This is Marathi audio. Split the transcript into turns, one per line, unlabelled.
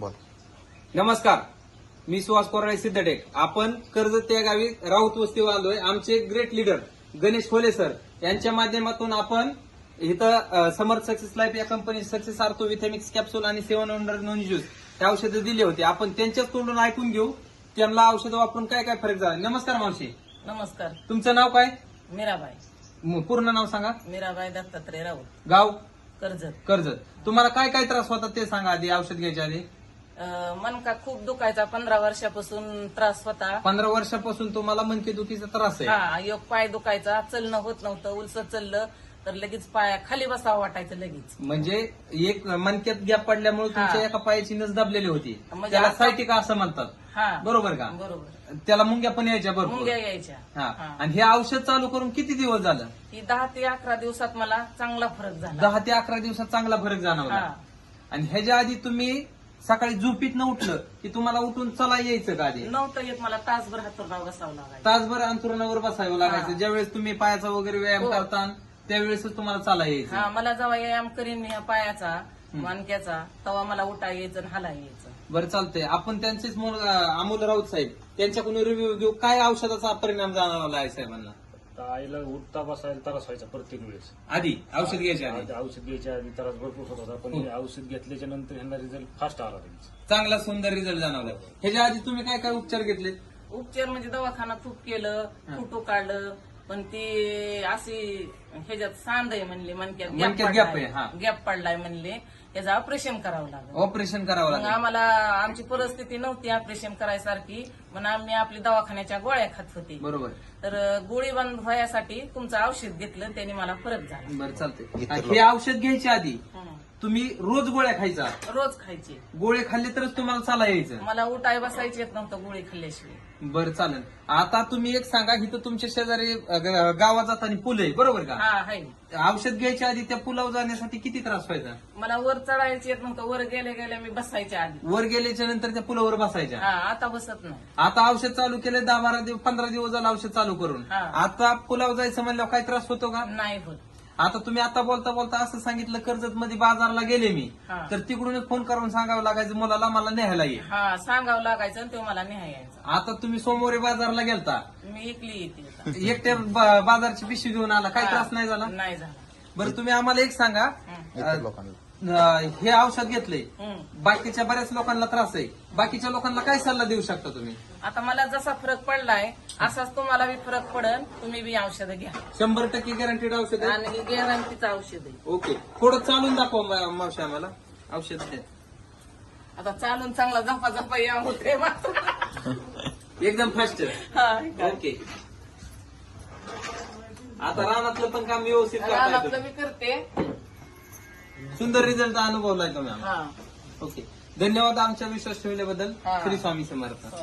बोल.
नमस्कार, मी सुहास कोराळे सिद्धटेक. आपण कर्जत या गावी राऊत वस्तीवर आलोय. आमचे ग्रेट लीडर गणेश खोले सर यांच्या माध्यमातून आपण इथं समर्थ सक्सेस लाईफ या कंपनी सक्सेस आर्थो विथेमिक्स कॅप्सूल आणि 7 वंडर नॉन ज्यूस हे औषधं दिले होते. आपण त्यांच्याच तोंडून ऐकून घेऊ त्यांना औषधं वापरून काय काय फरक झाला. नमस्कार मावशी.
नमस्कार.
तुमचं नाव काय?
मीराबाई.
पूर्ण नाव सांगा.
मीराबाई दत्तात्रय राऊत,
गाव?
कर्जत.
तुम्हाला काय काय त्रास होता ते सांगा आधी, औषध घ्यायच्या आधी.
मनका खूप दुखायचा, 15 वर्षापासून त्रास होता.
15 वर्षापासून तुम्हाला मनकेदुखीचा त्रास आहे.
हा, एक पाय दुखायचा, चलणं होत नव्हतं. उलसत चाललं तर लगेच पाया खाली बसावं वाटायचं लगेच.
म्हणजे एक मनक्यात गॅप पडल्यामुळे तुमच्या एका पायाची नस दाबलेली होती,
म्हणजे
त्याला
आता-
सायटिका असं म्हणतात.
हा,
बरोबर का?
बरोबर.
त्याला मुंग्या पण यायच्या भरपूर.
मुंग्या यायच्या.
हा.
हा.
आणि हे औषध चालू करून किती दिवस झालं?
ही 10 ते 11 दिवसात मला चांगला फरक झाला.
10 ते 11 दिवसात चांगला फरक जाणवला.
हा.
आणि ह्याच्या आधी तुम्ही सकाळी झोपीत न उठलं की तुम्हाला उठून चला यायचं का आधी?
नव्हतं येत मला, तासभर हातोरणावर बसावं लागायचं.
तासभर अंथरुणावर बसावं लागायचं.
हा.
ज्यावेळेस तुम्ही पायाचा वगैरे व्यायाम
हो.
करता त्यावेळेसच तुम्हाला चाला यायचं.
हा, मला जेव्हा व्यायाम करीन मी या पायाचा मानक्याचा, तेव्हा मला उठा यायचं आणि हाला यायचं.
बरं, चालतंय. आपण त्यांचेच अमोल राऊत साहेब त्यांच्याकडून रिव्ह्यू घेऊ. काय औषधाचा परिणाम जाणवला आहे साहेबांना?
आईला उठता बसायला त्रास व्हायचा प्रत्येक वेळेस.
आधी औषध घ्यायच्या आधी
औषध घ्यायच्या आधी त्रास भरपूर होत होता, पण हे औषध घेतल्याच्या नंतर ह्यांना रिझल्ट फास्ट आला लगेच.
चांगला सुंदर रिझल्ट जाणवला. ह्याच्या आधी तुम्ही काय काय उपचार घेतले?
उपचार म्हणजे दवाखाना खूप केलं, फोटो काढलं, पण ती अशी ह्याच्यात सांद आहे म्हणले,
मणक्यात
मणक्यात
gap आहे, हा.
गॅप पडलाय म्हणले, याचं ऑपरेशन करावं लागलं.
ऑपरेशन करावं
मग
लागेल.
आम्हाला आमची परिस्थिती नव्हती ऑपरेशन करायसारखी, पण आम्ही आपली दवाखान्याच्या गोळ्या खात होती.
बरोबर.
तर गोळी बंद व्हायसाठी तुमचं औषध घेतलं, त्याने मला फरक झाला.
बरं, चालतंय. हे औषध घ्यायच्या आधी
हं.
तुम्ही रोज गोळ्या खायचा?
रोज खायची.
गोळे खाल्ले तरच तुम्हाला चाला यायचं?
मला उठाय बसायची येत नव्हतं गोळी खाल्ल्याशिवाय.
बरं, चालेल. आता तुम्ही एक सांगा, इथं तुमच्या शेजारी गावात जाताना पूल आहे, बरोबर का?
हा, आहे.
औषध घ्यायच्या आधी त्या पुलावर जाण्यासाठी किती त्रास व्हायचा?
मला वर चढायची येत नव्हतं, वर गेल्या गेल्या मी बसायच्या आधी.
वर गेल्याच्या नंतर त्या पुलावर बसायच्या.
हा, आता बसत नाही.
आता औषध चालू केले 10-12 दिवस 15 दिवस झालं औषध चालू करून.
हा.
आता पुलावर जायचं म्हणल्यावर काय त्रास होतो का?
नाही होत.
आता तुम्ही आता बोलता बोलता असं सांगितलं, कर्जत मध्ये बाजारला गेले मी,
हा.
तर तिकडून फोन करून सांगावं लागायचं मुलाला मला न्यायला ये.
हा, सांगावं लागायचं आणि तो मला न्याय यायचा.
आता तुम्ही सोमवारी बाजारला गेलता,
मी एकली येते आता.
एकट्या बाजारची पिशवी घेऊन आला, काय त्रास नाही झाला?
नाही झाला.
बरं, तुम्ही आम्हाला एक सांगा,
हं.
इतर लोकांना
हे औषध घेतलंय,
हं.
बाकीच्या बऱ्याच लोकांना त्रास आहे, बाकीच्या लोकांना काय सल्ला देऊ शकता तुम्ही?
आता मला जसा फरक पडलाय असाच तुम्हाला बी फरक पडल, तुम्ही बी औषधं घ्या.
100% गॅरंटीड औषध आहे.
आणि गॅरंटीचं औषध आहे.
ओके, थोडं चालून दाखवा मावशी आम्हाला औषध द्या.
आता चालून चांगला झपा झपा या होते
एकदम फास्ट. ओके, आता रानातलं पण काम व्यवस्थित करताय
रानातलं
तुम्ही.
मी करते.
सुंदर रिझल्ट अनुभवलाय तुम्ही आम्हाला.
हा.
ओके, धन्यवाद आमच्या विश्वास ठेवल्याबद्दल.
हा.
श्री स्वामी समर्थ.
हो.